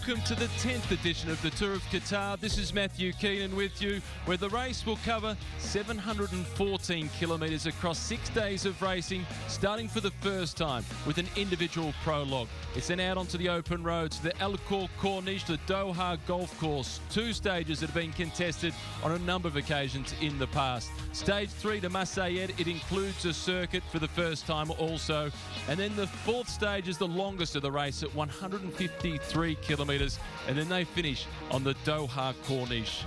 Welcome to the 10th edition of the Tour of Qatar. This is Matthew Keenan with you, where the race will cover 714 kilometres across 6 days of racing, starting for the first time with an individual prologue. It's then out onto the open roads, the El Khor Corniche, the Doha Golf Course, 2 stages that have been contested on a number of occasions in the past. Stage 3 to Masayed, it includes a circuit for the first time also. And then the 4th stage is the longest of the race at 153 kilometres, and then they finish on the Doha Corniche.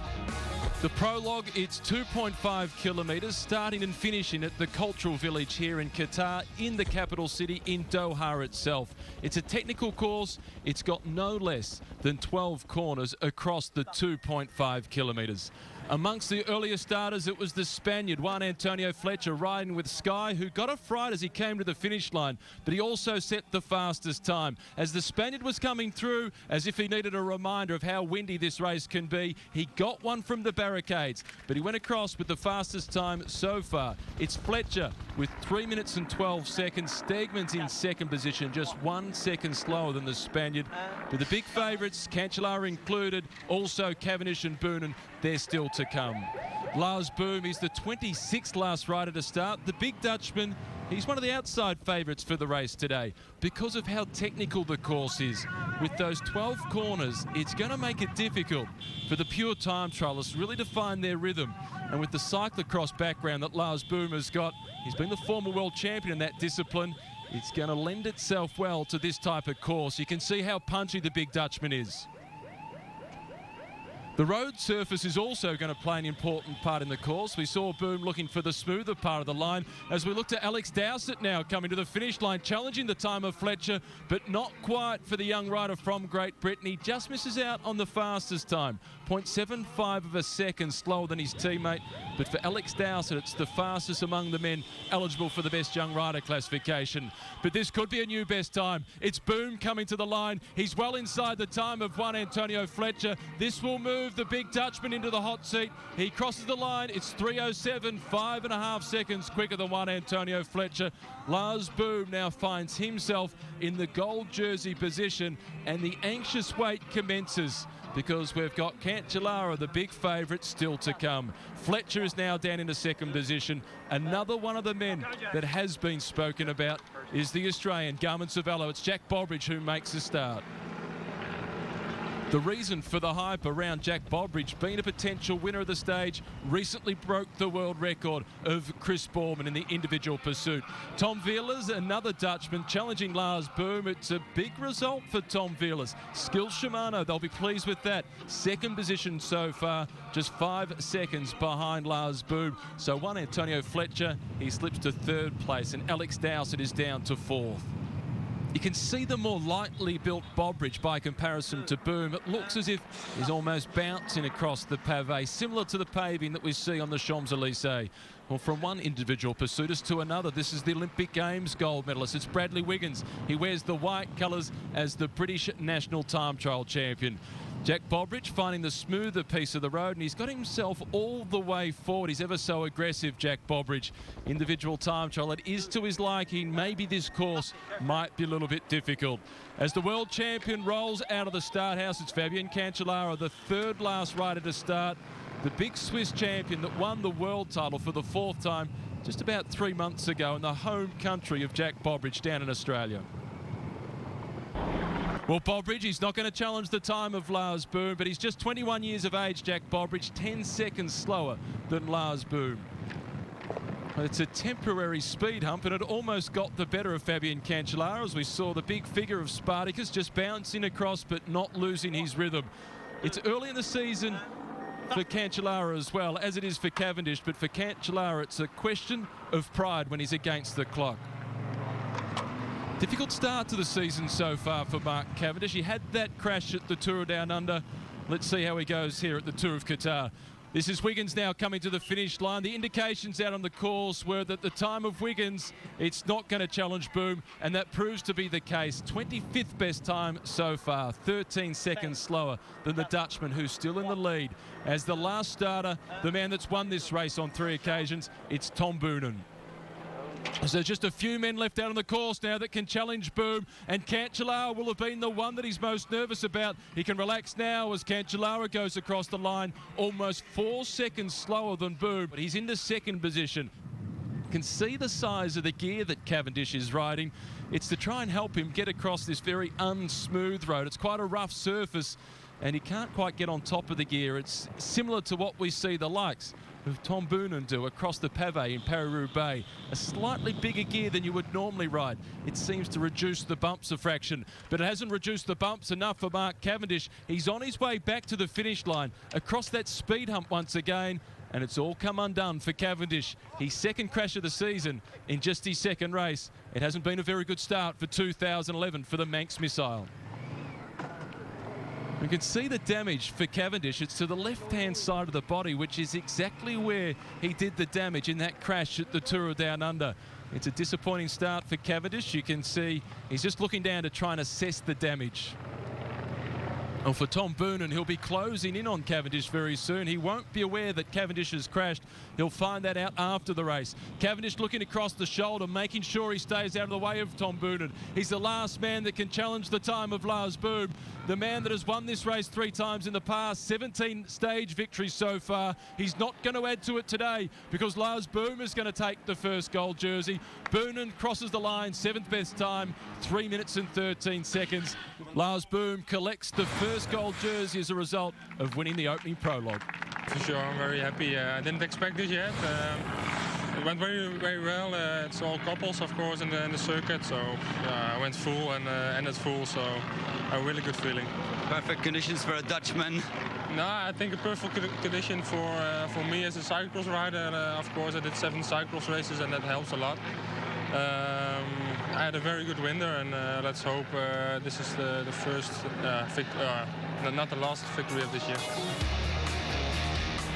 The prologue, it's 2.5 kilometres, starting and finishing at the cultural village here in Qatar, in the capital city, in Doha itself. It's a technical course. It's got no less than 12 corners across the 2.5 kilometres. Amongst the earlier starters, it was the Spaniard, Juan Antonio Fletcher, riding with Sky, who got a fright as he came to the finish line, but he also set the fastest time. As the Spaniard was coming through, as if he needed a reminder of how windy this race can be, he got one from the barricades, but he went across with the fastest time so far. It's Fletcher with 3 minutes and 12 seconds. Stegman's in second position, just 1 second slower than the Spaniard. But the big favourites, Cancellara included, also Cavendish and Boonen, they're still to come. Lars Boom, he's the 26th last rider to start. The big Dutchman, he's one of the outside favourites for the race today because of how technical the course is. With those 12 corners, it's going to make it difficult for the pure time trialists really to find their rhythm. And with the cyclocross background that Lars Boom has got, he's been the former world champion in that discipline. It's going to lend itself well to this type of course. You can see how punchy the big Dutchman is. The road surface is also going to play an important part in the course. We saw Boom looking for the smoother part of the line as we look to Alex Dowsett now coming to the finish line, challenging the time of Fletcher, but not quite for the young rider from Great Britain. He just misses out on the fastest time, 0.75 of a second slower than his teammate. But for Alex Dowsett, it's the fastest among the men eligible for the best young rider classification. But this could be a new best time. It's Boom coming to the line. He's well inside the time of Juan Antonio Fletcher. This will move the big Dutchman into the hot seat. He crosses the line. It's 3:07, 5.5 seconds quicker than Juan Antonio Fletcher. Lars Boom now finds himself in the gold jersey position, and the anxious wait commences because we've got Cancellara, the big favourite, still to come. Fletcher is now down into second position. Another one of the men that has been spoken about is the Australian, Garmin Cervelo. It's Jack Bobridge who makes the start. The reason for the hype around Jack Bobridge being a potential winner of the stage, recently broke the world record of Chris Borman in the individual pursuit. Tom Veerles, another Dutchman, challenging Lars Boom. It's a big result for Tom Veerles. Skill Shimano, they'll be pleased with that. Second position so far, just 5 seconds behind Lars Boom. So Juan Antonio Fletcher, he slips to 3rd place, and Alex Dowsett is down to 4th. You can see the more lightly built Bobridge by comparison to Boom. It looks as if he's almost bouncing across the pavé, similar to the paving that we see on the Champs-Élysées. Well, from one individual pursuitist to another, this is the Olympic Games gold medalist. It's Bradley Wiggins. He wears the white colours as the British national time trial champion. Jack Bobridge finding the smoother piece of the road, and he's got himself all the way forward. He's ever so aggressive, Jack Bobridge. Individual time trial, it is to his liking. Maybe this course might be a little bit difficult. As the world champion rolls out of the start house, it's Fabian Cancellara, the 3rd last rider to start. The big Swiss champion that won the world title for the 4th time just about 3 months ago in the home country of Jack Bobridge down in Australia. Well, Bobridge, he's not going to challenge the time of Lars Boom, but he's just 21 years of age, Jack Bobridge, 10 seconds slower than Lars Boom. It's a temporary speed hump, and it almost got the better of Fabian Cancellara as we saw the big figure of Spartacus just bouncing across but not losing his rhythm. It's early in the season for Cancellara as well, as it is for Cavendish, but for Cancellara it's a question of pride when he's against the clock. Difficult start to the season so far for Mark Cavendish. He had that crash at the Tour Down Under. Let's see how he goes here at the Tour of Qatar. This is Wiggins now coming to the finish line. The indications out on the course were that the time of Wiggins, it's not going to challenge Boom, and that proves to be the case. 25th best time so far, 13 seconds slower than the Dutchman, who's still in the lead. As the last starter, the man that's won this race on 3 occasions, it's Tom Boonen. So there's just a few men left out on the course now that can challenge Boom, and Cancellara will have been the one that he's most nervous about. He can relax now as Cancellara goes across the line, almost 4 seconds slower than Boom, but he's into second position. You can see the size of the gear that Cavendish is riding. It's to try and help him get across this very unsmooth road. It's quite a rough surface, and he can't quite get on top of the gear. It's similar to what we see the likes of Tom Boonen do across the pavé in Paris-Roubaix. A slightly bigger gear than you would normally ride. It seems to reduce the bumps a fraction, but it hasn't reduced the bumps enough for Mark Cavendish. He's on his way back to the finish line, across that speed hump once again, and it's all come undone for Cavendish. His second crash of the season in just his second race. It hasn't been a very good start for 2011 for the Manx missile. You can see the damage for Cavendish. It's to the left-hand side of the body, which is exactly where he did the damage in that crash at the Tour of Down Under. It's a disappointing start for Cavendish. You can see he's just looking down to try and assess the damage. Well, for Tom Boonen, he'll be closing in on Cavendish very soon. He won't be aware that Cavendish has crashed. He'll find that out after the race. Cavendish looking across the shoulder, making sure he stays out of the way of Tom Boonen. He's the last man that can challenge the time of Lars Boom, the man that has won this race 3 times in the past, 17 stage victories so far. He's not going to add to it today because Lars Boom is going to take the first gold jersey. Boonen crosses the line, 7th best time, 3 minutes and 13 seconds. Lars Boom collects the first gold jersey as a result of winning the opening prologue. For sure, I'm very happy. I didn't expect this yet. It went very well. It's all couples, of course, in the circuit. So I went full and ended full. So a really good feeling. Perfect conditions for a Dutchman. No, I think a perfect condition for me as a cyclocross rider. Of course, I did 7 cyclocross races, and that helps a lot. I had a very good winter, and let's hope this is the first not the last victory of this year.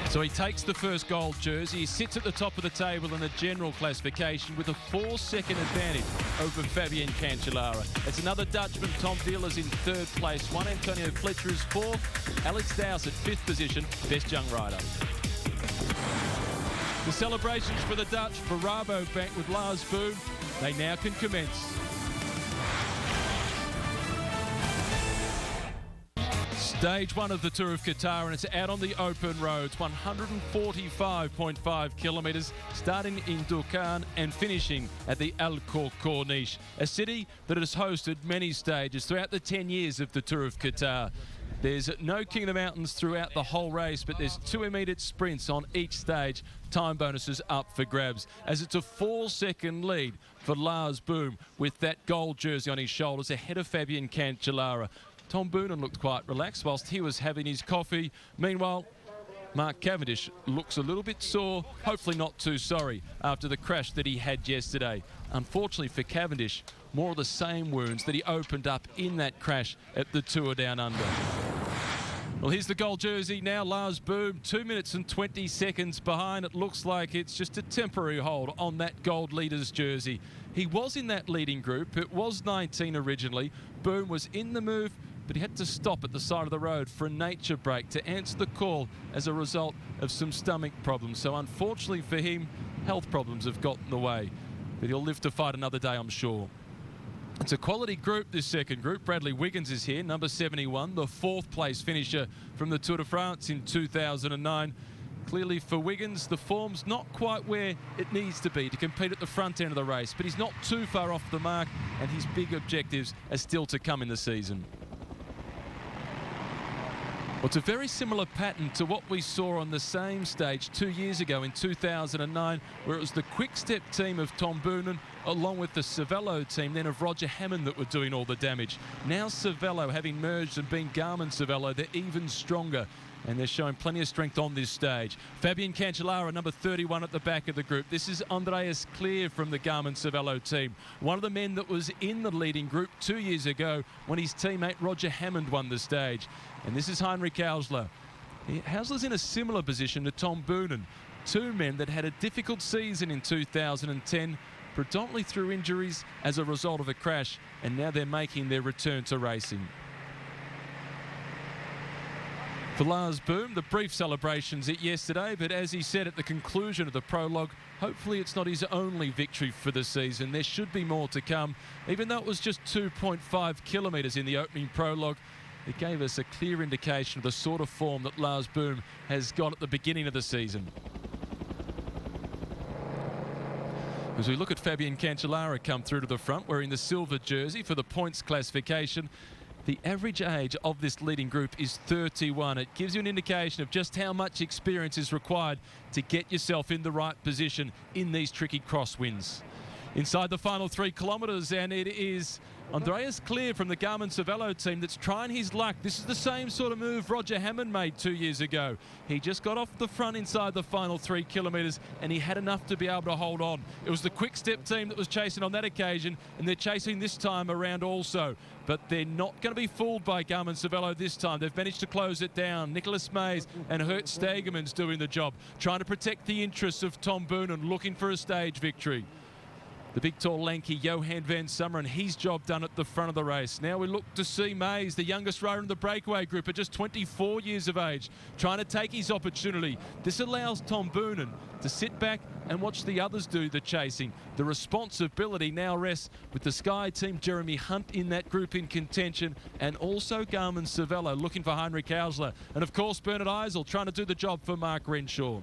So he takes the first gold jersey. He sits at the top of the table in the general classification with a 4-second advantage over Fabian Cancellara. It's another Dutchman, Tom Deelers, in 3rd place. Juan Antonio Fletcher is 4th. Alex Dowsett, 5th position, best young rider. The celebrations for the Dutch, for Rabobank with Lars Boom, they now can commence. Stage 1 of the Tour of Qatar, and it's out on the open roads, 145.5 kilometres, starting in Douarn and finishing at the Al Khor Corniche, a city that has hosted many stages throughout the 10 years of the Tour of Qatar. There's no King of the Mountains throughout the whole race, but there's 2 immediate sprints on each stage. Time bonuses up for grabs, as it's a 4-second lead for Lars Boom with that gold jersey on his shoulders ahead of Fabian Cancellara. Tom Boonen looked quite relaxed whilst he was having his coffee. Meanwhile, Mark Cavendish looks a little bit sore, hopefully not too sorry, after the crash that he had yesterday. Unfortunately for Cavendish, more of the same wounds that he opened up in that crash at the Tour Down Under. Well, here's the gold jersey now. Lars Boom, 2 minutes and 20 seconds behind. It looks like it's just a temporary hold on that gold leader's jersey. He was in that leading group. It was 19 originally. Boom was in the move, but he had to stop at the side of the road for a nature break to answer the call as a result of some stomach problems. So unfortunately for him, health problems have gotten in the way. But he'll live to fight another day, I'm sure. It's a quality group, this second group. Bradley Wiggins is here, number 71, the 4th place finisher from the Tour de France in 2009. Clearly for Wiggins, the form's not quite where it needs to be to compete at the front end of the race, but he's not too far off the mark, and his big objectives are still to come in the season. Well, it's a very similar pattern to what we saw on the same stage 2 years ago in 2009, where it was the Quick-Step team of Tom Boonen along with the Cervelo team then of Roger Hammond that were doing all the damage. Now Cervelo, having merged and been Garmin Cervelo, they're even stronger, and they're showing plenty of strength on this stage. Fabian Cancellara, number 31 at the back of the group. This is Andreas Clear from the Garmin Cervelo team, one of the men that was in the leading group 2 years ago when his teammate Roger Hammond won the stage. And this is Heinrich Hausler. Hausler's in a similar position to Tom Boonen, 2 men that had a difficult season in 2010, predominantly through injuries as a result of a crash, and now they're making their return to racing. For Lars Boom, the brief celebrations yesterday, but as he said at the conclusion of the prologue, hopefully it's not his only victory for the season. There should be more to come. Even though it was just 2.5 kilometres in the opening prologue, it gave us a clear indication of the sort of form that Lars Boom has got at the beginning of the season. As we look at Fabian Cancellara come through to the front, wearing the silver jersey for the points classification. The average age of this leading group is 31. It gives you an indication of just how much experience is required to get yourself in the right position in these tricky crosswinds. Inside the final 3 kilometres, and it is Andreas Clear from the Garmin-Cervelo team that's trying his luck. This is the same sort of move Roger Hammond made 2 years ago. He just got off the front inside the final 3 kilometres and he had enough to be able to hold on. It was the Quick Step team that was chasing on that occasion, and they're chasing this time around also. But they're not going to be fooled by Garmin-Cervelo this time. They've managed to close it down. Nicholas Mays and Hert Stegeman's doing the job, trying to protect the interests of Tom Boonen, looking for a stage victory. The big, tall, lanky Johan van Summeren, his job done at the front of the race. Now we look to see Mays, the youngest rider in the breakaway group at just 24 years of age, trying to take his opportunity. This allows Tom Boonen to sit back and watch the others do the chasing. The responsibility now rests with the Sky team, Jeremy Hunt in that group in contention, and also Garmin-Cervelo looking for Heinrich Hausler. And of course, Bernard Eisel trying to do the job for Mark Renshaw.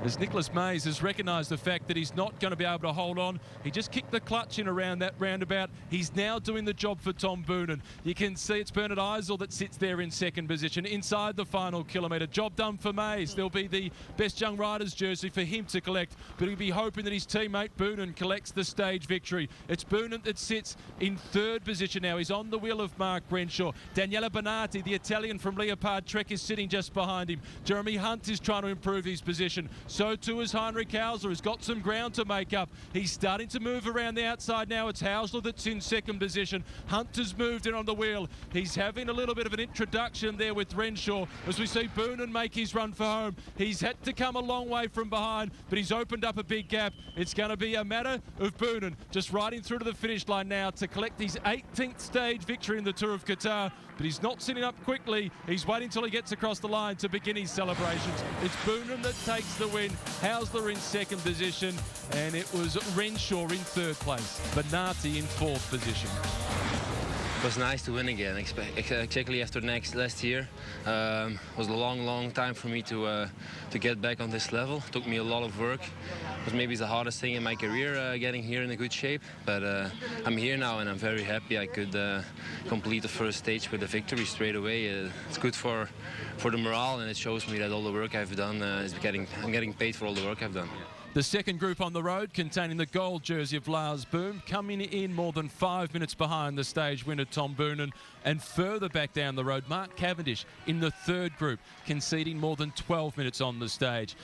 As Nicholas Mays has recognised the fact that he's not going to be able to hold on. He just kicked the clutch in around that roundabout. He's now doing the job for Tom Boonen. You can see it's Bernard Eisel that sits there in second position inside the final kilometre. Job done for Mays. There'll be the best young riders jersey for him to collect, but he'll be hoping that his teammate Boonen collects the stage victory. It's Boonen that sits in third position now. He's on the wheel of Mark Renshaw. Daniele Bonatti, the Italian from Leopard Trek, is sitting just behind him. Jeremy Hunt is trying to improve his position. So too is Heinrich Hausler, who's got some ground to make up. He's starting to move around the outside now. It's Hausler that's in second position. Hunt has moved in on the wheel. He's having a little bit of an introduction there with Renshaw as we see Boonen make his run for home. He's had to come a long way from behind, but he's opened up a big gap. It's going to be a matter of Boonen just riding through to the finish line now to collect his 18th stage victory in the Tour of Qatar. But he's not sitting up quickly. He's waiting until he gets across the line to begin his celebrations. It's Boonen that takes the win. Hausler in second position, and it was Renshaw in third place. Bonatti in fourth position. It was nice to win again, exactly after last year. It was a long time for me to get back on this level. It took me a lot of work. It was maybe the hardest thing in my career, getting here in a good shape. But I'm here now, and I'm very happy I could complete the first stage with a victory straight away. It's good for the morale, and it shows me that all the work I've done I'm getting paid for all the work I've done. The second group on the road, containing the gold jersey of Lars Boom, coming in more than 5 minutes behind the stage winner Tom Boonen, and further back down the road, Mark Cavendish in the third group, conceding more than 12 minutes on the stage.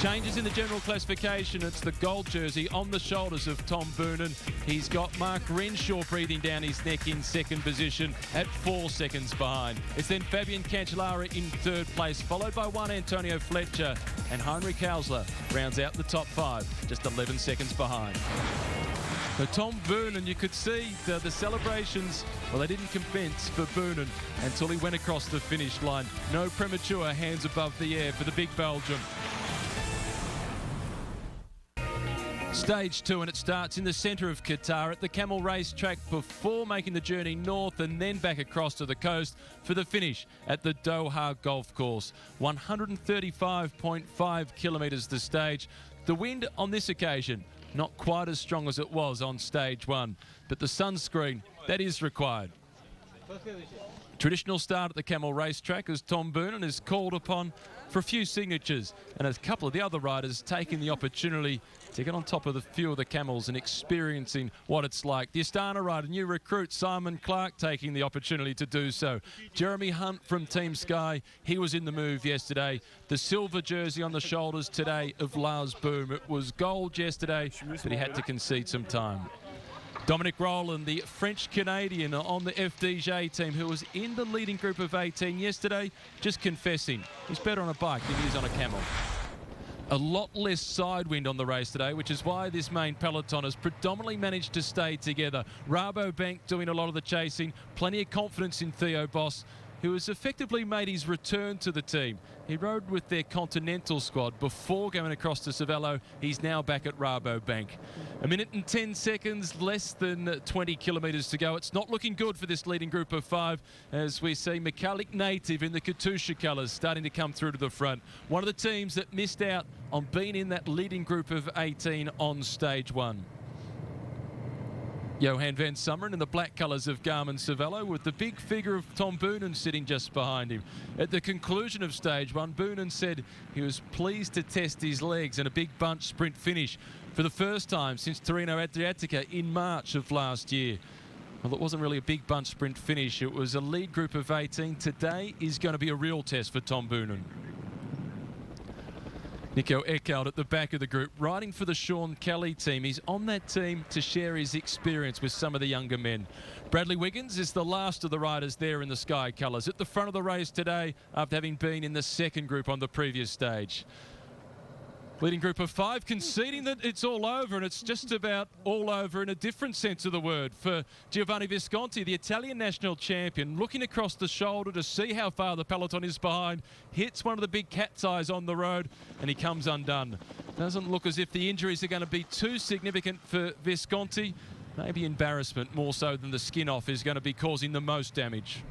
Changes in the general classification. It's the gold jersey on the shoulders of Tom Boonen. He's got Mark Renshaw breathing down his neck in second position at 4 seconds behind. It's then Fabian Cancellara in third place, followed by Juan Antonio Fletcher, and Heinrich Hausler rounds out the top 5, just 11 seconds behind. So Tom Boonen, you could see the celebrations, well, they didn't commence for Boonen until he went across the finish line. No premature hands above the air for the big Belgian. Stage 2, and it starts in the centre of Qatar at the Camel Racetrack before making the journey north and then back across to the coast for the finish at the Doha Golf Course. 135.5 kilometres the stage. The wind on this occasion, not quite as strong as it was on stage 1, but the sunscreen, that is required. Traditional start at the Camel Racetrack as Tom Boonen is called upon for a few signatures, and a couple of the other riders taking the opportunity to get on top of a few of the camels and experiencing what it's like. The Astana rider, new recruit Simon Clark, taking the opportunity to do so. Jeremy Hunt from Team Sky, he was in the move yesterday. The silver jersey on the shoulders today of Lars Boom. It was gold yesterday, but he had to concede some time. Dominic Rowland, the French-Canadian on the FDJ team, who was in the leading group of 18 yesterday, just confessing he's better on a bike than he is on a camel. A lot less side wind on the race today, which is why this main peloton has predominantly managed to stay together. Rabobank doing a lot of the chasing, plenty of confidence in Theo Bos, who has effectively made his return to the team. He rode with their continental squad before going across to Cervelo. He's now back at Rabobank. A minute and 10 seconds, less than 20 kilometres to go. It's not looking good for this leading group of 5 as we see Mikalik Native in the Katusha colours starting to come through to the front. One of the teams that missed out on being in that leading group of 18 on stage 1. Johan van Summeren in the black colours of Garmin Cervelo with the big figure of Tom Boonen sitting just behind him. At the conclusion of stage 1, Boonen said he was pleased to test his legs in a big bunch sprint finish for the first time since Torino Adriatica in March of last year. Well, it wasn't really a big bunch sprint finish. It was a lead group of 18. Today is going to be a real test for Tom Boonen. Nico Eckhout at the back of the group, riding for the Sean Kelly team. He's on that team to share his experience with some of the younger men. Bradley Wiggins is the last of the riders there in the Sky colours, at the front of the race today after having been in the second group on the previous stage. Leading group of 5 conceding that it's all over, and it's just about all over in a different sense of the word for Giovanni Visconti, the Italian national champion, looking across the shoulder to see how far the peloton is behind, hits one of the big cat's eyes on the road, and he comes undone. Doesn't look as if the injuries are going to be too significant for Visconti. Maybe embarrassment more so than the skin off is going to be causing the most damage.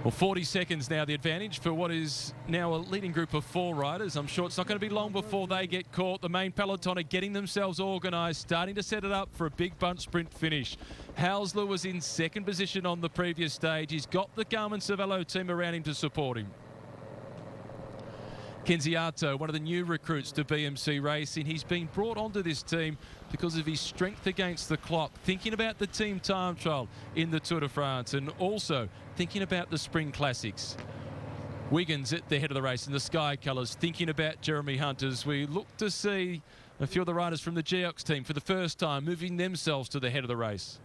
Well, 40 seconds now the advantage for what is now a leading group of 4 riders. I'm sure it's not going to be long before they get caught. The main peloton are getting themselves organised, starting to set it up for a big bunch sprint finish. Hausler was in second position on the previous stage. He's got the Garmin Cervelo team around him to support him. Kenziato, one of the new recruits to BMC Racing, he's been brought onto this team because of his strength against the clock, thinking about the team time trial in the Tour de France and also thinking about the Spring Classics. Wiggins at the head of the race in the Sky colours, thinking about Jeremy Hunt as we look to see a few of the riders from the Geox team for the first time moving themselves to the head of the race.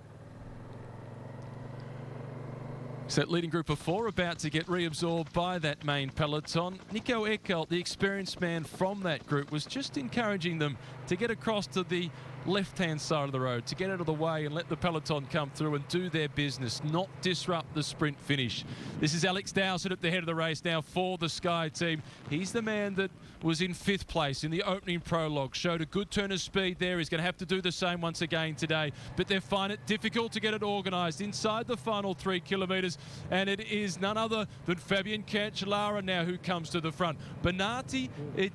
So that leading group of 4 about to get reabsorbed by that main peloton. Nico Eckhout, the experienced man from that group, was just encouraging them to get across to the left-hand side of the road, to get out of the way and let the peloton come through and do their business, not disrupt the sprint finish. This is Alex Dowsett at the head of the race now for the Sky team. He's the man that was in 5th place in the opening prologue, showed a good turn of speed there. He's going to have to do the same once again today, but they find it difficult to get it organised inside the final 3 kilometres, and it is none other than Fabian Cancellara now who comes to the front. Bonatti,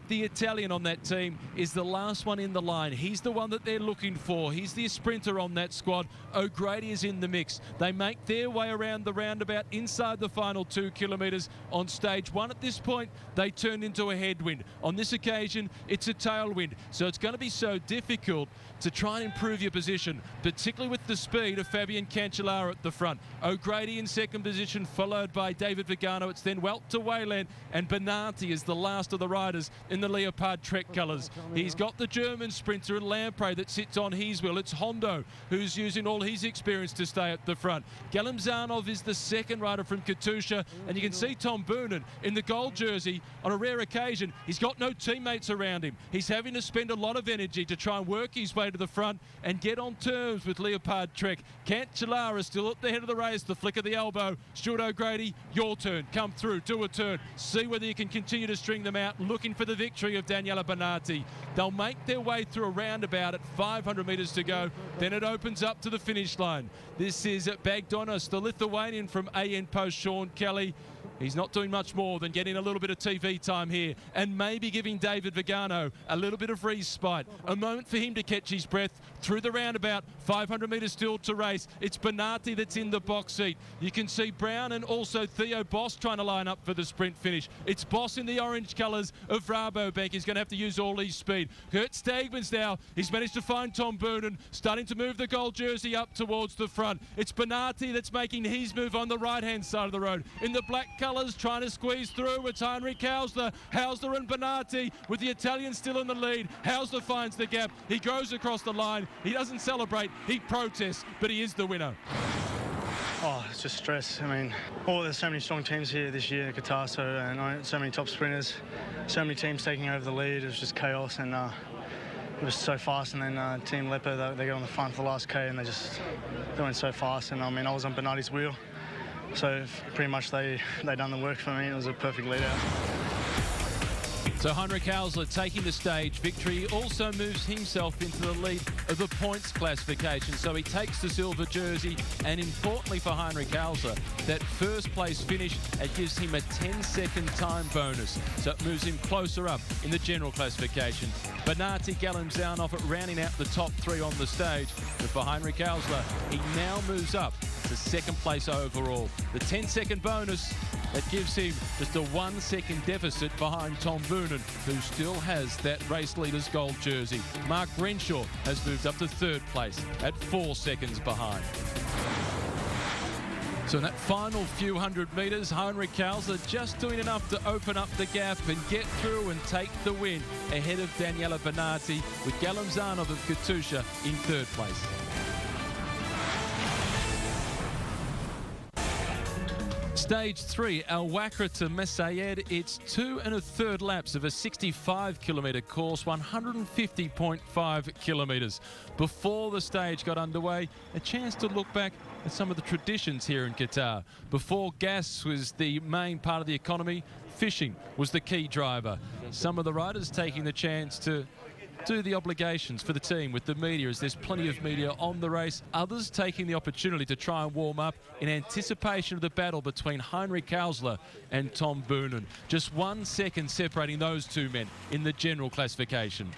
the Italian on that team, is the last one in the line. He's the one that they're looking for. He's the sprinter on that squad. O'Grady is in the mix. They make their way around the roundabout inside the final 2 kilometres. On stage 1 at this point, they turned into a headwind. On this occasion, it's a tailwind. So it's going to be so difficult to try and improve your position, particularly with the speed of Fabian Cancellara at the front. O'Grady in second position, followed by David Vigano. It's then Wout to Wayland, and Bonatti is the last of the riders in the Leopard Trek colours. He's got the German sprinter in Lamprey that sits on his wheel. It's Hondo who's using all his experience to stay at the front. Galim Zanov is the second rider from Katusha, and you can see Tom Boonen in the gold jersey. On a rare occasion, he's got no teammates around him. He's having to spend a lot of energy to try and work his way to the front and get on terms with Leopard Trek. Cancellara still at the head of the race, the flick of the elbow. Stuart O'Grady, your turn. Come through, do a turn. See whether you can continue to string them out, looking for the victory of Daniela Bonatti. They'll make their way through a roundabout at 500 metres to go. Then it opens up to the finish line. This is Bagdonas, the Lithuanian from AN Post, Sean Kelly. He's not doing much more than getting a little bit of TV time here and maybe giving David Vigano a little bit of respite. A moment for him to catch his breath through the roundabout. 500 metres still to race. It's Bonatti that's in the box seat. You can see Brown and also Theo Boss trying to line up for the sprint finish. It's Boss in the orange colours of Rabobank. He's going to have to use all his speed. Kurt Stegmans now. He's managed to find Tom Boonen, starting to move the gold jersey up towards the front. It's Bonatti that's making his move on the right-hand side of the road. In the black colours, trying to squeeze through. It's Heinrich Hausler. Hausler and Bonatti with the Italian still in the lead. Hausler finds the gap. He goes across the line. He doesn't celebrate. He protests, but he is the winner. Oh, it's just stress. I mean, there's so many strong teams here this year at Qatar, so many top sprinters, so many teams taking over the lead. It was just chaos, and it was so fast. And then Team Leopard, they got on the front for the last K, and they went so fast. And I mean, I was on Bonatti's wheel. So pretty much they done the work for me. It was a perfect lead out. So Heinrich Hausler taking the stage victory also moves himself into the lead of the points classification. So he takes the silver jersey, and importantly for Heinrich Hausler, that first place finish, it gives him a 10-second time bonus. So it moves him closer up in the general classification. Bernardi, Galimzanov rounding out the top three on the stage. But for Heinrich Hausler, he now moves up to second place overall. The 10-second bonus, that gives him just a 1 second deficit behind Tom Boonen, who still has that race leader's gold jersey. Mark Renshaw has moved up to third place at 4 seconds behind. So in that final few hundred metres, Heinrich Hausler just doing enough to open up the gap and get through and take the win ahead of Daniela Bernardi, with Galimzanov of Katusha in third place. Stage 3, Al Wakra to Messayed. It's 2 1/3 laps of a 65-kilometre course, 150.5 kilometres. Before the stage got underway, a chance to look back at some of the traditions here in Qatar. Before gas was the main part of the economy, fishing was the key driver. Some of the riders taking the chance to do the obligations for the team with the media, as there's plenty of media on the race. Others taking the opportunity to try and warm up in anticipation of the battle between Heinrich Hausler and Tom Boonen. Just 1 second separating those two men in the general classification.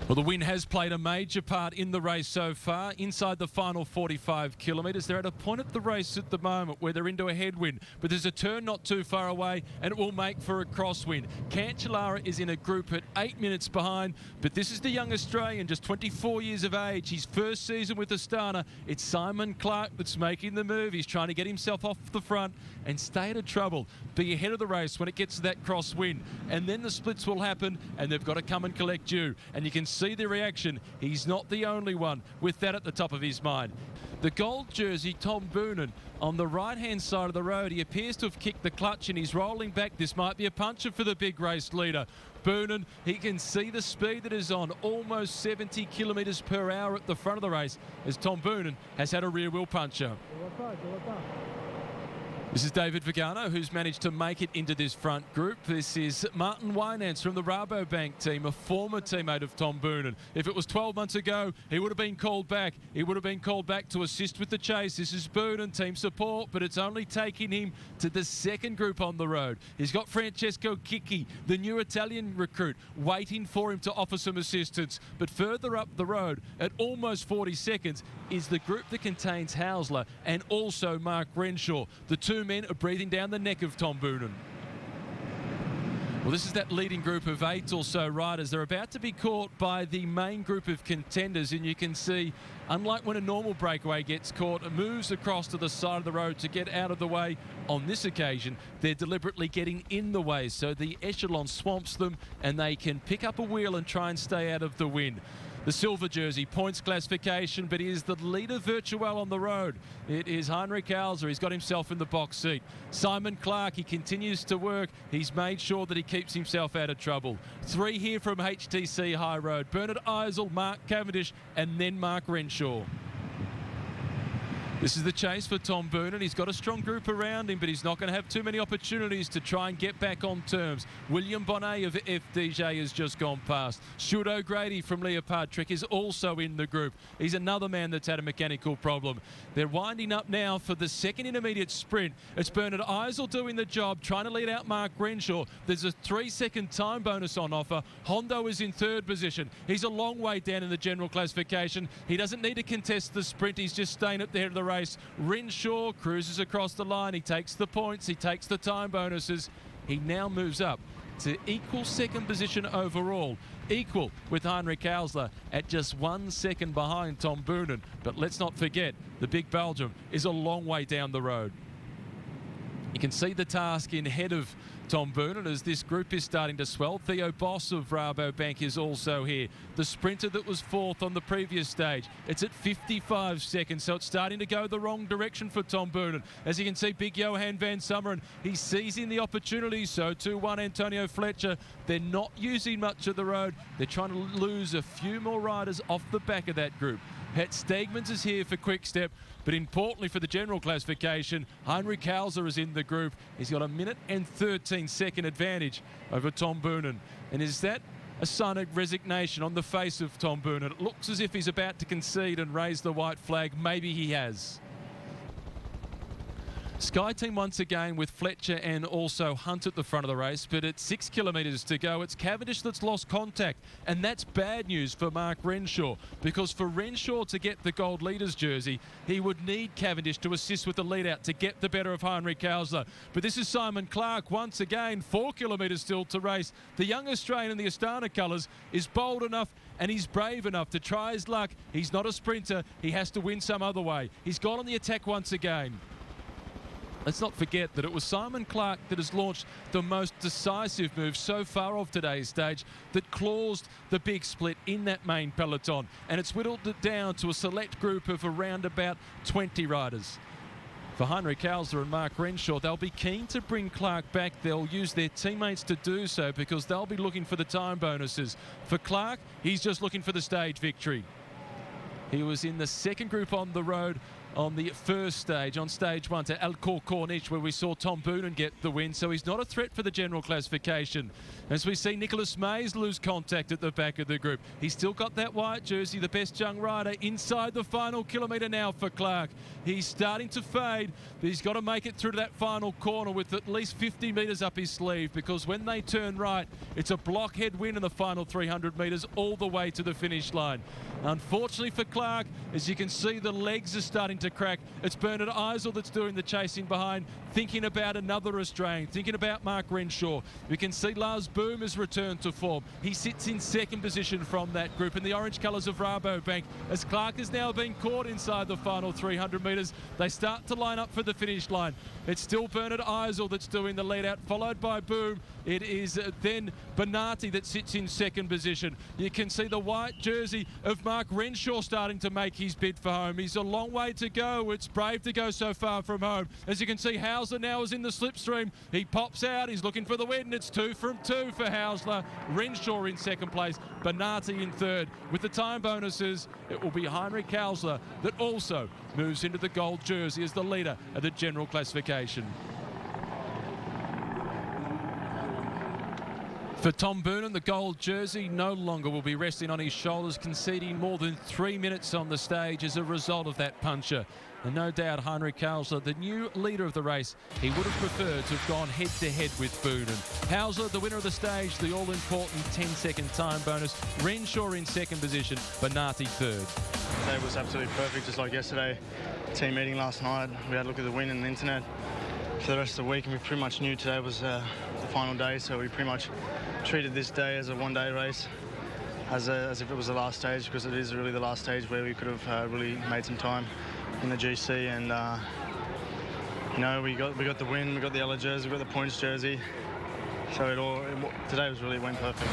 Well, the wind has played a major part in the race so far. Inside the final 45 kilometres, they're at a point at the race at the moment where they're into a headwind, but there's a turn not too far away and it will make for a crosswind. Cancellara is in a group at 8 minutes behind, but this is the young Australian, just 24 years of age. His first season with Astana. It's Simon Clark that's making the move. He's trying to get himself off the front and stay out of trouble, be ahead of the race when it gets to that crosswind. And then the splits will happen and they've got to come and collect you. And you can see the reaction. He's not the only one with that at the top of his mind. The gold jersey, Tom Boonen, on the right-hand side of the road. He appears to have kicked the clutch and he's rolling back. This might be a puncher for the big race leader. Boonen, he can see the speed that is on, almost 70 kilometres per hour at the front of the race, as Tom Boonen has had a rear wheel puncher. This is David Vigano, who's managed to make it into this front group. This is Martin Winans from the Rabobank team, a former teammate of Tom Boonen. If it was 12 months ago, he would have been called back. He would have been called back to assist with the chase. This is Boonen, team support, but it's only taking him to the second group on the road. He's got Francesco Chicchi, the new Italian recruit, waiting for him to offer some assistance. But further up the road, at almost 40 seconds, is the group that contains Hausler and also Mark Renshaw. The two men are breathing down the neck of Tom Boonen. Well, this is that leading group of 8 or so riders. They're about to be caught by the main group of contenders, and you can see, unlike when a normal breakaway gets caught, it moves across to the side of the road to get out of the way. On this occasion, they're deliberately getting in the way, so the echelon swamps them and they can pick up a wheel and try and stay out of the wind. The silver jersey, points classification, but he is the leader virtual on the road. It is Heinrich Hausler. He's got himself in the box seat. Simon Clark, he continues to work. He's made sure that he keeps himself out of trouble. 3 here from HTC High Road. Bernard Eisel, Mark Cavendish, and then Mark Renshaw. This is the chase for Tom Boonen. He's got a strong group around him, but he's not going to have too many opportunities to try and get back on terms. William Bonnet of FDJ has just gone past. Stuart O'Grady from Leopard Trek is also in the group. He's another man that's had a mechanical problem. They're winding up now for the second intermediate sprint. It's Bernard Eisel doing the job, trying to lead out Mark Renshaw. There's a 3-second time bonus on offer. Hondo is in third position. He's a long way down in the general classification. He doesn't need to contest the sprint. He's just staying at the head of the race. Renshaw cruises across the line. He takes the points. He takes the time bonuses. He now moves up to equal second position overall. Equal with Heinrich Hausler at just 1 second behind Tom Boonen. But let's not forget, the big Belgium is a long way down the road. You can see the task in head of Tom Boonen as this group is starting to swell. Theo Boss of Rabobank is also here. The sprinter that was 4th on the previous stage. It's at 55 seconds, so it's starting to go the wrong direction for Tom Boonen. As you can see, big Johan van Summeren, he's seizing the opportunity. So too one Antonio Fletcher. They're not using much of the road. They're trying to lose a few more riders off the back of that group. Het Stegmans is here for Quick Step, but importantly for the general classification, Heinrich Hauser is in the group. He's got a minute and 13-second advantage over Tom Boonen. And is that a sign of resignation on the face of Tom Boonen? It looks as if he's about to concede and raise the white flag. Maybe he has. Sky Team once again with Fletcher and also Hunt at the front of the race, but at 6 kilometres to go, it's Cavendish that's lost contact, and that's bad news for Mark Renshaw, because for Renshaw to get the gold leaders jersey, he would need Cavendish to assist with the lead out to get the better of Heinrich Hauser. But this is Simon Clark once again, 4 kilometres still to race. The young Australian in the Astana colours is bold enough and he's brave enough to try his luck. He's not a sprinter, he has to win some other way. He's gone on the attack once again. Let's not forget that it was Simon Clark that has launched the most decisive move so far of today's stage that caused the big split in that main peloton, and it's whittled it down to a select group of around about 20 riders. For Heinrich Hauser and Mark Renshaw, they'll be keen to bring Clark back. They'll use their teammates to do so because they'll be looking for the time bonuses. For Clark, he's just looking for the stage victory. He was in the second group on the road on the first stage, on stage 1 to Alcor Corniche, where we saw Tom Boonen get the win, so he's not a threat for the general classification. As we see Nicholas Mays lose contact at the back of the group. He's still got that white jersey, the best young rider inside the final kilometre now for Clark. He's starting to fade, but he's got to make it through to that final corner with at least 50 metres up his sleeve, because when they turn right, it's a blockhead win in the final 300 metres all the way to the finish line. Unfortunately for Clark, as you can see, the legs are starting to crack. It's Bernard Eisel that's doing the chasing behind, thinking about another Australian, thinking about Mark Renshaw. We can see Lars Boom has returned to form. He sits in second position from that group in the orange colours of Rabobank. As Clark has now been caught inside the final 300 metres, they start to line up for the finish line. It's still Bernard Eisel that's doing the lead out, followed by Boom. It is then Benati that sits in second position. You can see the white jersey of Mark Renshaw starting to make his bid for home. He's a long way to go. It's brave to go so far from home. As you can see, Hauser now is in the slipstream. He pops out. He's looking for the win. It's 2 from 2 for Hauser. Renshaw in second place. Benati in third. With the time bonuses, it will be Heinrich Hauser that also moves into the gold jersey as the leader of the general classification. For Tom Boonen, the gold jersey no longer will be resting on his shoulders, conceding more than 3 minutes on the stage as a result of that puncher. And no doubt Heinrich Hauser, the new leader of the race, he would have preferred to have gone head-to-head with Boonen. Hauser, the winner of the stage, the all-important 10-second time bonus. Renshaw in second position, Benati third. Today was absolutely perfect, just like yesterday. Team meeting last night, we had a look at the win on the internet for the rest of the week, and we pretty much knew today was the final day, so we pretty much treated this day as a one-day race, as if it was the last stage, because it is really the last stage where we could have really made some time in the GC. And you know, we got the win, we got the yellow jersey, we got the points jersey, so today was really went perfect.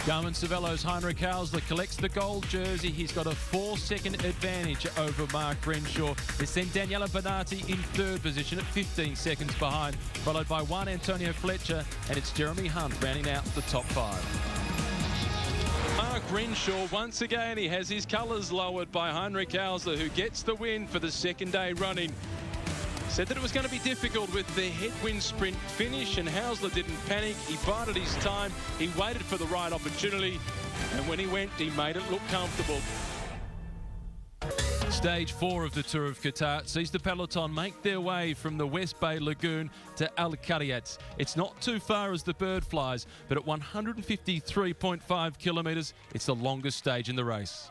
Garmin Cervelo's Heinrich Hauser collects the gold jersey. He's got a 4-second advantage over Mark Renshaw. It's then Daniela Benati in third position at 15 seconds behind, followed by one Antonio Fletcher, and it's Jeremy Hunt rounding out the top 5. Mark Renshaw, once again, he has his colours lowered by Heinrich Hauser, who gets the win for the second day running. Said that it was going to be difficult with the headwind sprint finish, and Hauser didn't panic. He bided his time. He waited for the right opportunity, and when he went, he made it look comfortable. Stage 4 of the Tour of Qatar sees the peloton make their way from the West Bay Lagoon to Al Qariat. It's not too far as the bird flies, but at 153.5 kilometres, it's the longest stage in the race.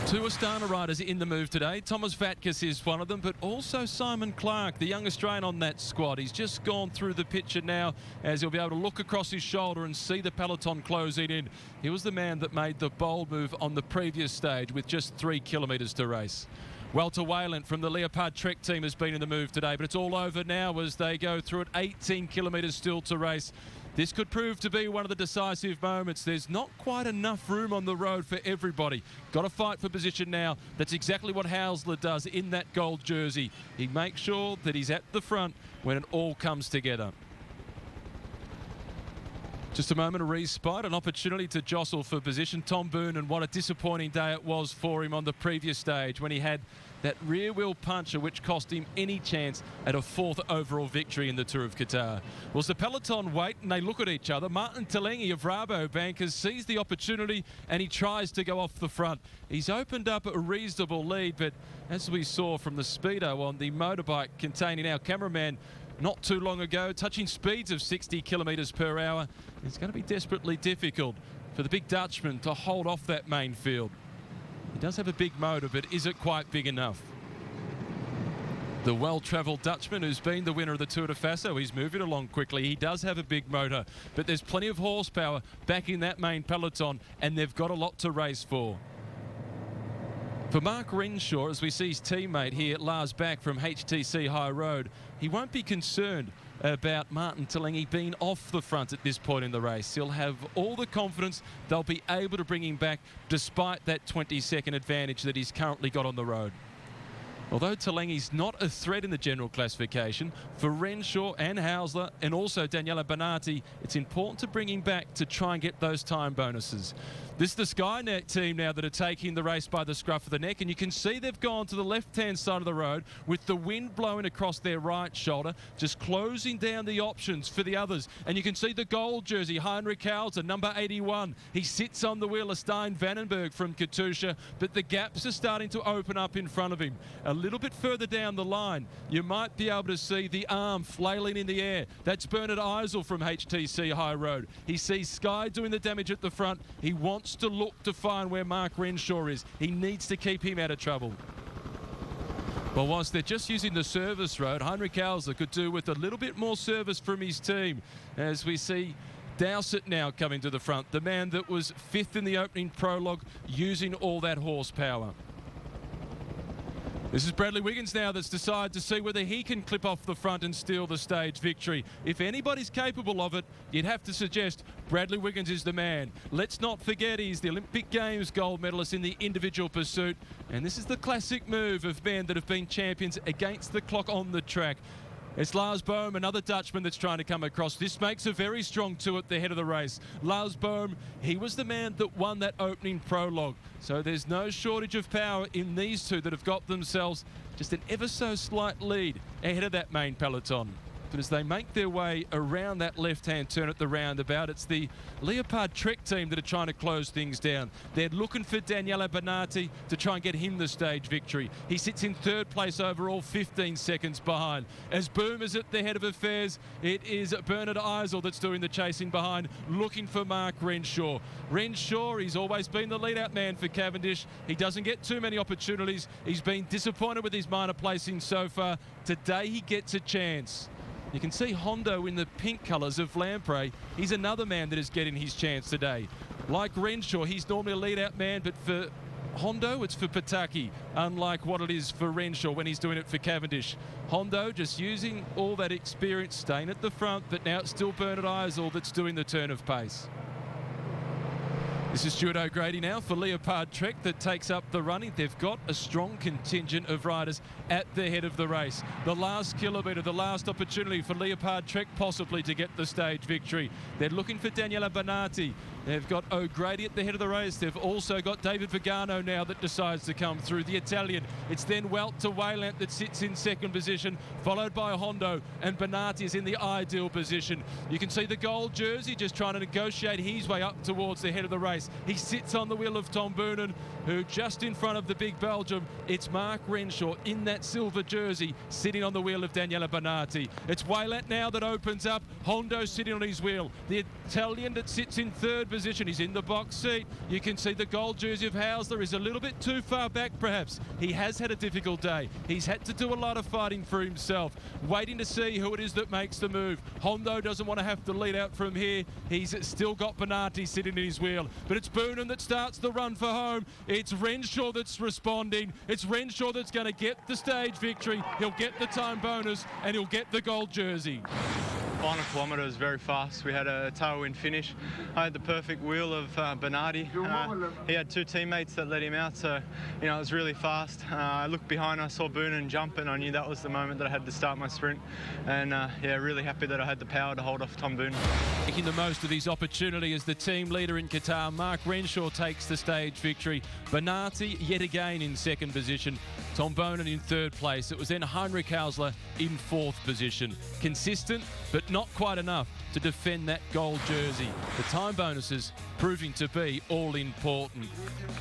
2 Astana riders in the move today. Thomas Vatkes is one of them, but also Simon Clark, the young Australian on that squad. He's just gone through the picture now, as he'll be able to look across his shoulder and see the peloton closing in. He was the man that made the bold move on the previous stage with just 3 kilometres to race. Walter Wayland from the Leopard Trek team has been in the move today, but it's all over now as they go through it. 18 kilometres still to race. This could prove to be one of the decisive moments. There's not quite enough room on the road for everybody. Got to fight for position now. That's exactly what Hauser does in that gold jersey. He makes sure that he's at the front when it all comes together. Just a moment of respite, an opportunity to jostle for position. Tom Boone, and what a disappointing day it was for him on the previous stage when he had that rear wheel puncher which cost him any chance at a 4th overall victory in the Tour of Qatar. Well, the peloton wait and they look at each other. Martin Talengi of Rabobank has seized the opportunity and he tries to go off the front. He's opened up a reasonable lead, but as we saw from the speedo on the motorbike containing our cameraman not too long ago, touching speeds of 60 kilometres per hour, it's going to be desperately difficult for the big Dutchman to hold off that main field. He does have a big motor, but is it quite big enough? The well-travelled Dutchman who's been the winner of the Tour de Faso, he's moving along quickly. He does have a big motor, but there's plenty of horsepower back in that main peloton, and they've got a lot to race for. For Mark Renshaw, as we see his teammate here, Lars Bak from HTC High Road, he won't be concerned about Martin Talengi being off the front at this point in the race. He'll have all the confidence they'll be able to bring him back despite that 20-second advantage that he's currently got on the road. Although Talengi's not a threat in the general classification, for Renshaw and Hausler and also Daniele Bonatti, it's important to bring him back to try and get those time bonuses. This is the Skynet team now that are taking the race by the scruff of the neck, and you can see they've gone to the left-hand side of the road with the wind blowing across their right shoulder, just closing down the options for the others. And you can see the gold jersey, Heinrich Hauser, number 81. He sits on the wheel of Stein Vandenberg from Katusha, but the gaps are starting to open up in front of him. A little bit further down the line, you might be able to see the arm flailing in the air. That's Bernard Eisel from HTC High Road. He sees Sky doing the damage at the front. He wants to look to find where Mark Renshaw is. He needs to keep him out of trouble. Well, whilst they're just using the service road, Heinrich Hauser could do with a little bit more service from his team, as we see Dowsett now coming to the front, the man that was 5th in the opening prologue, using all that horsepower. This is Bradley Wiggins now that's decided to see whether he can clip off the front and steal the stage victory. If anybody's capable of it, you'd have to suggest Bradley Wiggins is the man. Let's not forget he's the Olympic Games gold medalist in the individual pursuit. And this is the classic move of men that have been champions against the clock on the track. It's Lars Boom, another Dutchman that's trying to come across. This makes a very strong two at the head of the race. Lars Boom, he was the man that won that opening prologue. So there's no shortage of power in these two that have got themselves just an ever so slight lead ahead of that main peloton. But as they make their way around that left-hand turn at the roundabout, it's the Leopard Trek team that are trying to close things down. They're looking for Daniele Bonatti to try and get him the stage victory. He sits in 3rd place overall, 15 seconds behind. As Boom is at the head of affairs, it is Bernard Eisel that's doing the chasing behind, looking for Mark Renshaw. Renshaw, he's always been the lead-out man for Cavendish. He doesn't get too many opportunities. He's been disappointed with his minor placing so far. Today he gets a chance. You can see Hondo in the pink colours of Lamprey. He's another man that is getting his chance today. Like Renshaw, he's normally a lead-out man, but for Hondo, it's for Pataki, unlike what it is for Renshaw when he's doing it for Cavendish. Hondo just using all that experience, staying at the front, but now it's still Bernard Eisel that's doing the turn of pace. This is Stuart O'Grady now for Leopard Trek that takes up the running. They've got a strong contingent of riders at the head of the race. The last kilometre, the last opportunity for Leopard Trek possibly to get the stage victory. They're looking for Daniele Bonatti. They've got O'Grady at the head of the race. They've also got David Vigano now that decides to come through, the Italian. It's then Welt to Wayland that sits in 2nd position, followed by Hondo, and Bonatti is in the ideal position. You can see the gold jersey just trying to negotiate his way up towards the head of the race. He sits on the wheel of Tom Boonen, who just in front of the big Belgium, it's Mark Renshaw in that silver jersey, sitting on the wheel of Daniele Bonatti. It's Wayland now that opens up, Hondo sitting on his wheel. The Italian that sits in 3rd position, he's in the box seat. You can see the gold jersey of Hausler is a little bit too far back perhaps. He has had a difficult day. He's had to do a lot of fighting for himself, waiting to see who it is that makes the move. Hondo doesn't want to have to lead out from here. He's still got Bonatti sitting in his wheel, but it's Boonen that starts the run for home. It's Renshaw that's responding. It's Renshaw that's going to get the stage victory. He'll get the time bonus and he'll get the gold jersey. final kilometre was very fast. We had a tailwind finish. I had the perfect wheel of Bernardi. He had two teammates that let him out, so it was really fast. I looked behind, I saw Boonen jump, and I knew that was the moment that I had to start my sprint. And yeah, really happy that I had the power to hold off Tom Boonen. Making the most of his opportunity as the team leader in Qatar, Mark Renshaw takes the stage victory. Bernardi yet again in second position. Tom Boonen in third place. It was then Heinrich Hausler in fourth position. Consistent, but not quite enough to defend that gold jersey. The time bonuses proving to be all important.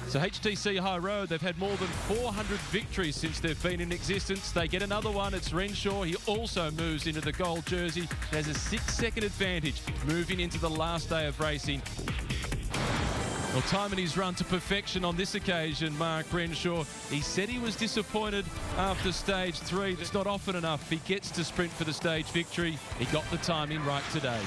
So HTC High Road, they've had more than 400 victories since they've been in existence. They get another one. It's Renshaw. He also moves into the gold jersey. Has a 6-second advantage moving into the last day of racing. Well, timing his run to perfection on this occasion, Mark Renshaw. He said he was disappointed after stage 3. It's not often enough he gets to sprint for the stage victory. He got the timing right today.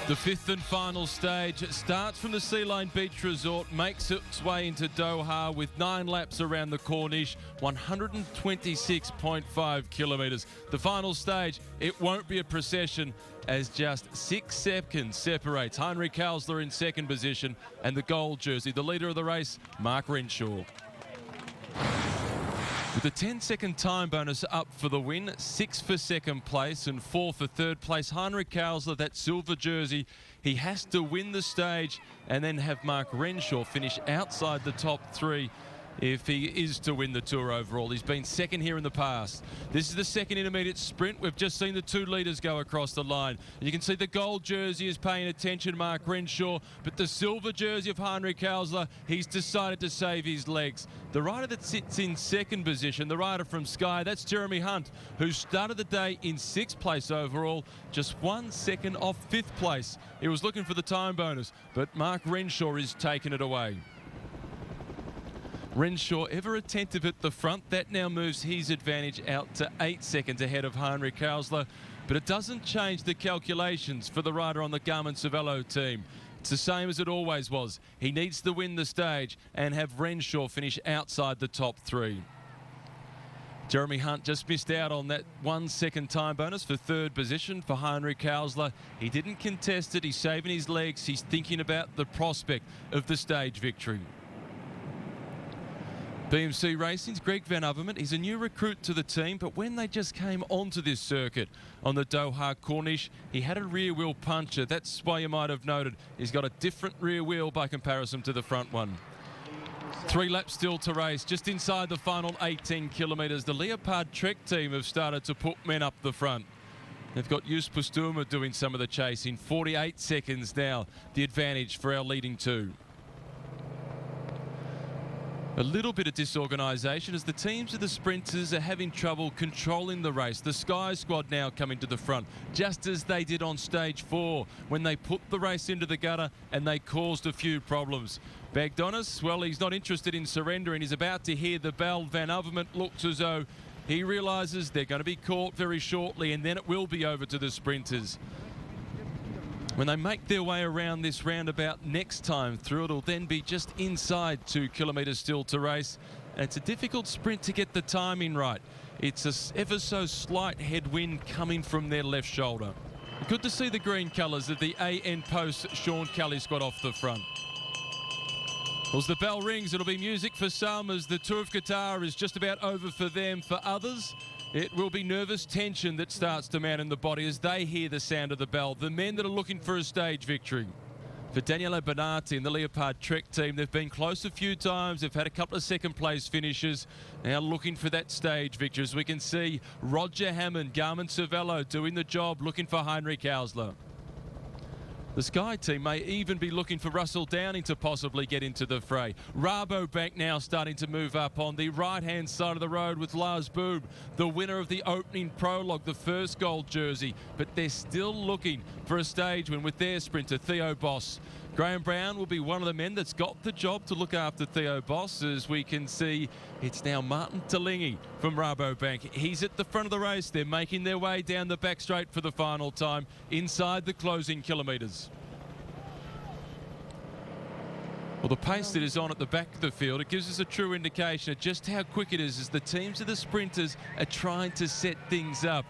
The fifth and final stage starts from the Sea Line Beach Resort, makes its way into Doha with 9 laps around the Corniche, 126.5 kilometres. The final stage, it won't be a procession as just 6 seconds separates Heinrich Hausler in second position and the gold jersey. The leader of the race, Mark Renshaw. With a 10-second time bonus up for the win, 6 for second place and 4 for third place. Heinrich Hausler, that silver jersey, he has to win the stage and then have Mark Renshaw finish outside the top 3 if he is to win the Tour overall. He's been second here in the past. This is the second intermediate sprint. We've just seen the 2 leaders go across the line. You can see the gold jersey is paying attention, Mark Renshaw, but the silver jersey of Heinrich Hausler, he's decided to save his legs. The rider that sits in second position, the rider from Sky, that's Jeremy Hunt, who started the day in 6th place overall, just 1 second off 5th place. He was looking for the time bonus, but Mark Renshaw is taking it away. Renshaw ever attentive at the front. That now moves his advantage out to 8 seconds ahead of Heinrich Hausler. But it doesn't change the calculations for the rider on the Garmin-Cervelo team. It's the same as it always was. He needs to win the stage and have Renshaw finish outside the top 3. Jeremy Hunt just missed out on that 1 second time bonus for third position for Heinrich Hausler. He didn't contest it. He's saving his legs. He's thinking about the prospect of the stage victory. BMC Racing's Greg Van Avermaet, he's a new recruit to the team, but when they just came onto this circuit on the Doha Corniche, he had a rear wheel puncher. That's why you might have noted he's got a different rear wheel by comparison to the front one. 3 laps still to race, just inside the final 18 kilometres. The Leopard Trek team have started to put men up the front. They've got Jus Postuma doing some of the chasing. 48 seconds now, the advantage for our leading 2. A little bit of disorganisation as the teams of the sprinters are having trouble controlling the race. The Sky squad now coming to the front, just as they did on stage 4 when they put the race into the gutter and they caused a few problems. Bagdonis, well, he's not interested in surrendering. He's about to hear the bell. Van Avermaet looks as though he realises they're going to be caught very shortly and then it will be over to the sprinters. When they make their way around this roundabout next time through, it'll then be just inside 2 kilometres still to race. And it's a difficult sprint to get the timing right. It's a ever so slight headwind coming from their left shoulder. Good to see the green colours of the AN Post Sean Kelly squad off the front. As the bell rings, it'll be music for some as the Tour of Qatar is just about over for them. For others, it will be nervous tension that starts to mount in the body as they hear the sound of the bell. The men that are looking for a stage victory. For Daniele Bonatti and the Leopard Trek team, they've been close a few times. They've had a couple of second place finishes. Now looking for that stage victory. As we can see, Roger Hammond, Garmin-Cervelo doing the job, looking for Heinrich Hausler. The Sky team may even be looking for Russell Downing to possibly get into the fray. Rabobank now starting to move up on the right-hand side of the road with Lars Boob, the winner of the opening prologue, the first gold jersey. But they're still looking for a stage win with their sprinter, Theo Boss. Graham Brown will be one of the men that's got the job to look after Theo Boss. As we can see, it's now Martin Talingi from Rabobank. He's at the front of the race. They're making their way down the back straight for the final time inside the closing kilometres. Well, the pace that is on at the back of the field, it gives us a true indication of just how quick it is as the teams of the sprinters are trying to set things up.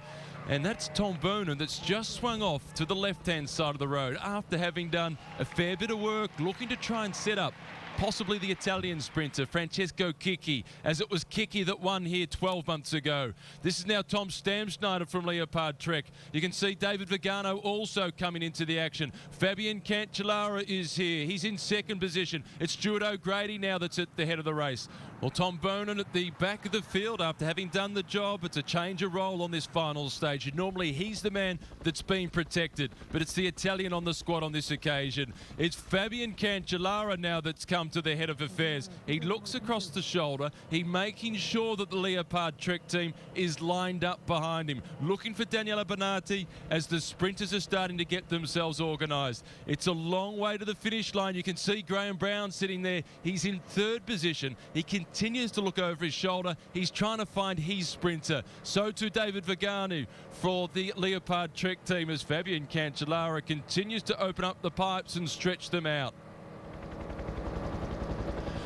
And that's Tom Boonen that's just swung off to the left-hand side of the road after having done a fair bit of work, looking to try and set up possibly the Italian sprinter, Francesco Chicchi, as it was Chicchi that won here 12 months ago. This is now Tom Stamschneider from Leopard Trek. You can see David Vigano also coming into the action. Fabian Cancellara is here. He's in second position. It's Stuart O'Grady now that's at the head of the race. Well, Tom Boonen at the back of the field after having done the job. It's a change of role on this final stage. Normally, he's the man that's been protected, but it's the Italian on the squad on this occasion. It's Fabian Cancellara now that's come to the head of affairs. He looks across the shoulder. He's making sure that the Leopard Trek team is lined up behind him, looking for Daniele Bonatti as the sprinters are starting to get themselves organised. It's a long way to the finish line. You can see Graham Brown sitting there. He's in third position. He continues to look over his shoulder. He's trying to find his sprinter. So too David Vigano for the Leopard Trek team as Fabian Cancellara continues to open up the pipes and stretch them out.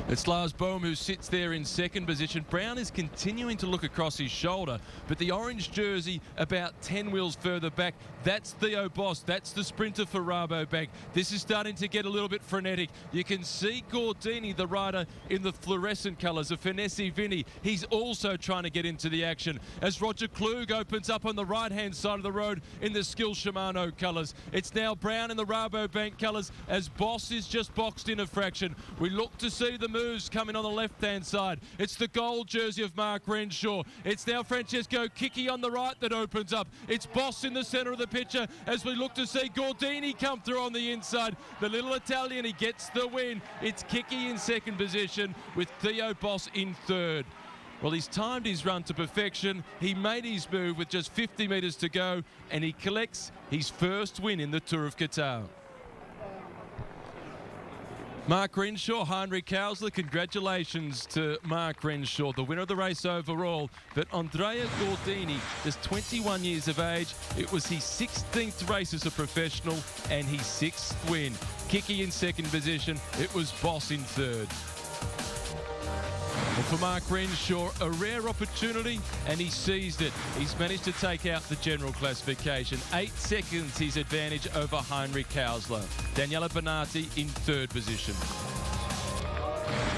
It's Lars Bohm who sits there in second position. Brown is continuing to look across his shoulder, but the orange jersey about 10 wheels further back, that's Theo Boss. That's the sprinter for Rabobank. This is starting to get a little bit frenetic. You can see Gordini, the rider in the fluorescent colours of Finessi Vinny. He's also trying to get into the action as Roger Klug opens up on the right-hand side of the road in the Skill Shimano colours. It's now Brown in the Rabobank colours as Boss is just boxed in a fraction. We look to see the moves coming on the left-hand side. It's the gold jersey of Mark Renshaw. It's now Francesco Chicchi on the right that opens up. It's Boss in the centre of the picture as we look to see Gordini come through on the inside. The little Italian, he gets the win. It's Chicchi in second position with Theo Boss in third. Well, he's timed his run to perfection. He made his move with just 50 metres to go, and he collects his first win in the Tour of Qatar. Mark Renshaw, Heinrich Kausler, congratulations to Mark Renshaw, the winner of the race overall. But Andrea Gordini is 21 years of age. It was his 16th race as a professional and his 6th win. Chicchi in second position. It was Boss in third. Well, for Mark Renshaw, a rare opportunity, and he seized it. He's managed to take out the general classification. 8 seconds his advantage over Heinrich Kausler. Daniele Bonatti in third position.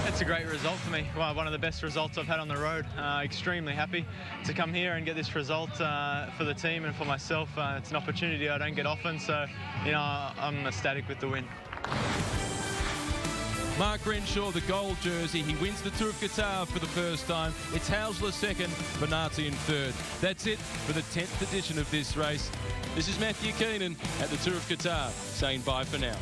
It's a great result for me. Well, one of the best results I've had on the road. Extremely happy to come here and get this result for the team and for myself. It's an opportunity I don't get often, so you know I'm ecstatic with the win. Mark Renshaw, the gold jersey. He wins the Tour of Qatar for the first time. It's Hausler second, Bonatti in third. That's it for the 10th edition of this race. This is Matthew Keenan at the Tour of Qatar saying bye for now.